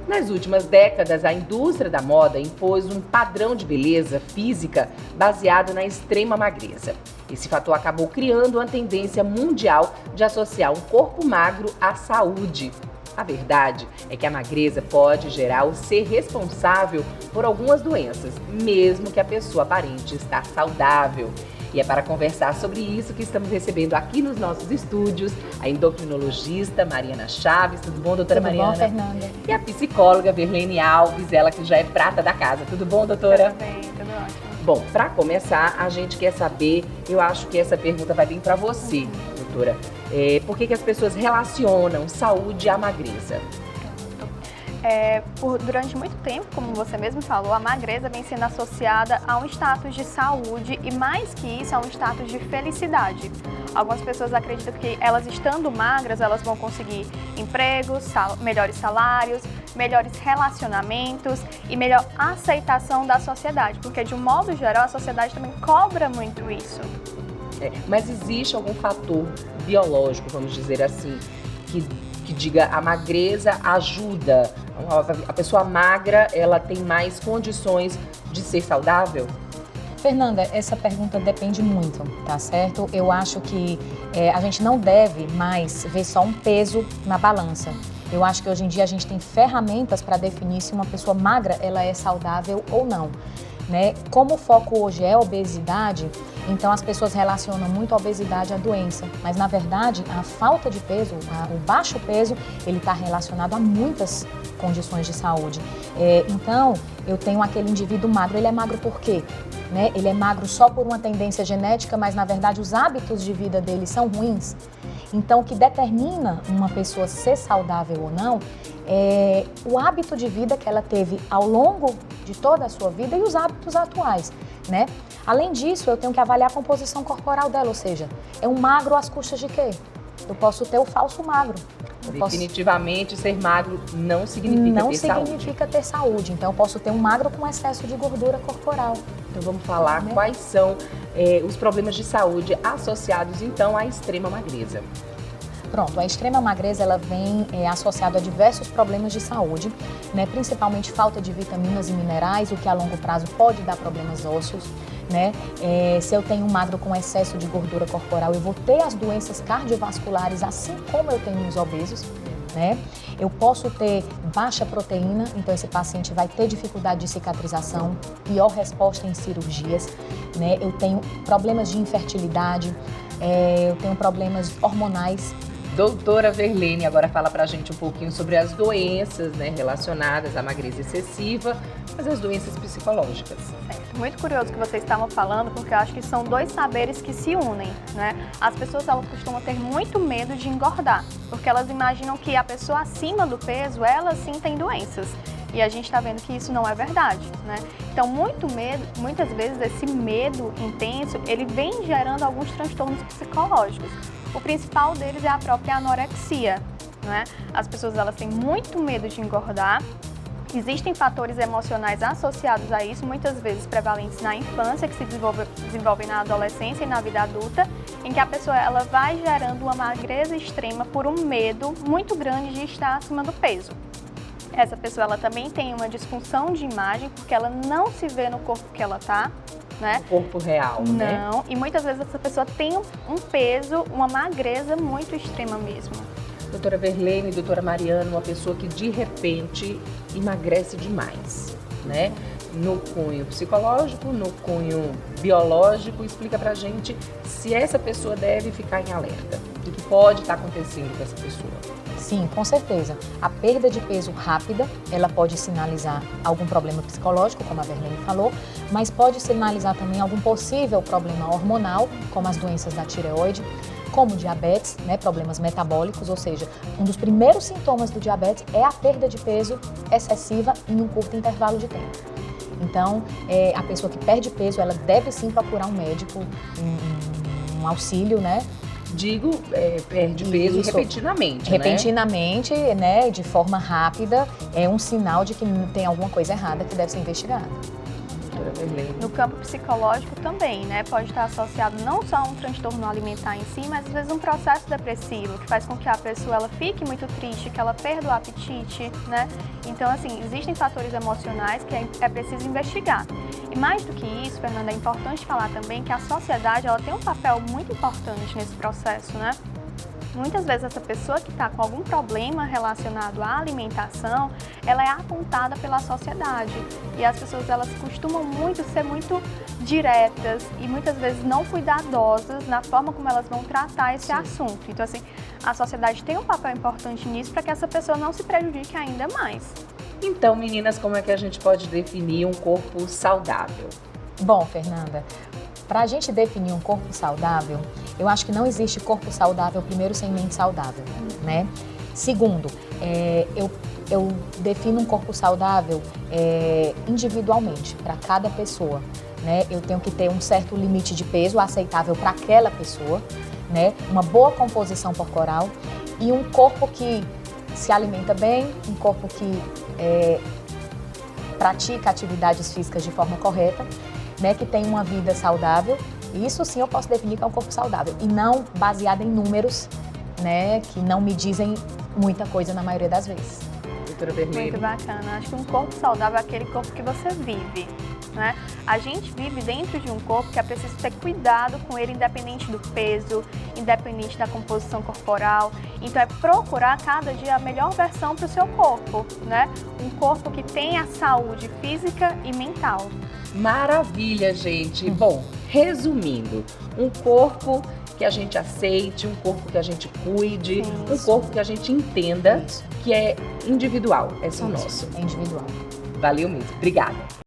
Nas últimas décadas, a indústria da moda impôs um padrão de beleza física baseado na extrema magreza. Esse fator acabou criando uma tendência mundial de associar um corpo magro à saúde. A verdade é que a magreza pode gerar ou ser responsável por algumas doenças, mesmo que a pessoa aparente estar saudável. E é para conversar sobre isso que estamos recebendo aqui nos nossos estúdios a endocrinologista Mariana Chaves. Tudo bom, doutora Mariana? Tudo bom, Fernanda? E a psicóloga Verlene Alves, ela que já é prata da casa. Tudo bom, doutora? Tudo bem, tudo ótimo. Bom, para começar, a gente quer saber, eu acho que essa pergunta vai vir para você, doutora. Por que as pessoas relacionam saúde à magreza? Durante muito tempo, como você mesmo falou, a magreza vem sendo associada a um status de saúde e, mais que isso, a um status de felicidade. Algumas pessoas acreditam que elas estando magras, elas vão conseguir empregos, melhores salários, melhores relacionamentos e melhor aceitação da sociedade, porque de um modo geral a sociedade também cobra muito isso. Mas existe algum fator biológico, vamos dizer assim, que diga a magreza ajuda? A pessoa magra, ela tem mais condições de ser saudável? Fernanda, essa pergunta depende muito, tá certo? Eu acho que a gente não deve mais ver só um peso na balança. Eu acho que hoje em dia a gente tem ferramentas para definir se uma pessoa magra ela é saudável ou não. Né? Como o foco hoje é a obesidade, então as pessoas relacionam muito a obesidade à doença, mas na verdade a falta de peso, o baixo peso, ele está relacionado a muitas condições de saúde. Então eu tenho aquele indivíduo magro, ele é magro por quê? Né? Ele é magro só por uma tendência genética, mas na verdade os hábitos de vida dele são ruins. Então o que determina uma pessoa ser saudável ou não é o hábito de vida que ela teve ao longo de toda a sua vida e os hábitos atuais, né? Além disso, eu tenho que avaliar a composição corporal dela, ou seja, é um magro às custas de quê? Eu posso ter o falso magro. Definitivamente, ser magro não significa ter saúde. Não significa ter saúde. Então, eu posso ter um magro com excesso de gordura corporal. Então, vamos falar quais são os problemas de saúde associados, então, à extrema magreza. Pronto, a extrema magreza ela vem associada a diversos problemas de saúde, né? Principalmente falta de vitaminas e minerais, o que a longo prazo pode dar problemas ósseos. Né? Se eu tenho um magro com excesso de gordura corporal, eu vou ter as doenças cardiovasculares, assim como eu tenho os obesos. Né? Eu posso ter baixa proteína, então esse paciente vai ter dificuldade de cicatrização, pior resposta em cirurgias. Né? Eu tenho problemas de infertilidade, eu tenho problemas hormonais. Doutora Verlene, agora fala pra gente um pouquinho sobre as doenças, né, relacionadas à magreza excessiva, mas as doenças psicológicas. Muito curioso que vocês estavam falando, porque eu acho que são dois saberes que se unem, né? As pessoas elas costumam ter muito medo de engordar, porque elas imaginam que a pessoa acima do peso, ela sim tem doenças. E a gente está vendo que isso não é verdade, né? Então, muitas vezes esse medo intenso, ele vem gerando alguns transtornos psicológicos. O principal deles é a própria anorexia, né? As pessoas elas têm muito medo de engordar. Existem fatores emocionais associados a isso, muitas vezes prevalentes na infância, que se desenvolvem na adolescência e na vida adulta, em que a pessoa ela vai gerando uma magreza extrema por um medo muito grande de estar acima do peso. Essa pessoa ela também tem uma disfunção de imagem, porque ela não se vê no corpo que ela está, né? O corpo real, né? Não, e muitas vezes essa pessoa tem um peso, uma magreza muito extrema mesmo. Doutora Verlene, doutora Mariana, uma pessoa que de repente emagrece demais, né? No cunho psicológico, no cunho biológico, explica pra gente se essa pessoa deve ficar em alerta. O que pode estar acontecendo com essa pessoa? Sim, com certeza. A perda de peso rápida, ela pode sinalizar algum problema psicológico, como a Verlene falou, mas pode sinalizar também algum possível problema hormonal, como as doenças da tireoide, como diabetes, né, problemas metabólicos, ou seja, um dos primeiros sintomas do diabetes é a perda de peso excessiva em um curto intervalo de tempo. Então, a pessoa que perde peso, ela deve sim procurar um médico, um auxílio, né? Perde peso repentinamente, né? Repentinamente, né, de forma rápida, é um sinal de que tem alguma coisa errada que deve ser investigada. doutora Verlene? No campo psicológico também, né? Pode estar associado não só a um transtorno alimentar em si, mas às vezes um processo depressivo, que faz com que a pessoa ela fique muito triste, que ela perda o apetite, né? Então, assim, existem fatores emocionais que é preciso investigar. E mais do que isso, Fernanda, é importante falar também que a sociedade ela tem um papel muito importante nesse processo, né? Muitas vezes essa pessoa que está com algum problema relacionado à alimentação, ela é apontada pela sociedade. E as pessoas elas costumam ser muito diretas e muitas vezes não cuidadosas na forma como elas vão tratar esse assunto. Então, assim, a sociedade tem um papel importante nisso para que essa pessoa não se prejudique ainda mais. Então, meninas, como é que a gente pode definir um corpo saudável? Bom, Fernanda, para a gente definir um corpo saudável, eu acho que não existe corpo saudável, primeiro, sem mente saudável, né? Segundo, eu defino um corpo saudável individualmente, para cada pessoa, né? Eu tenho que ter um certo limite de peso aceitável para aquela pessoa, né? Uma boa composição corporal e um corpo que se alimenta bem, um corpo que pratica atividades físicas de forma correta, né, que tem uma vida saudável. Isso sim eu posso definir que é um corpo saudável e não baseado em números, né, que não me dizem muita coisa na maioria das vezes. Doutora Verlene. Muito bacana. Acho que um corpo saudável é aquele corpo que você vive, né? A gente vive dentro de um corpo que é preciso ter cuidado com ele, independente do peso, independente da composição corporal. Então, é procurar cada dia a melhor versão para o seu corpo, né? Um corpo que tenha saúde física e mental. Maravilha, gente. Bom, resumindo, um corpo que a gente aceite, um corpo que a gente cuide, um corpo que a gente entenda que é individual, é só nosso. É individual. Valeu mesmo. Obrigada.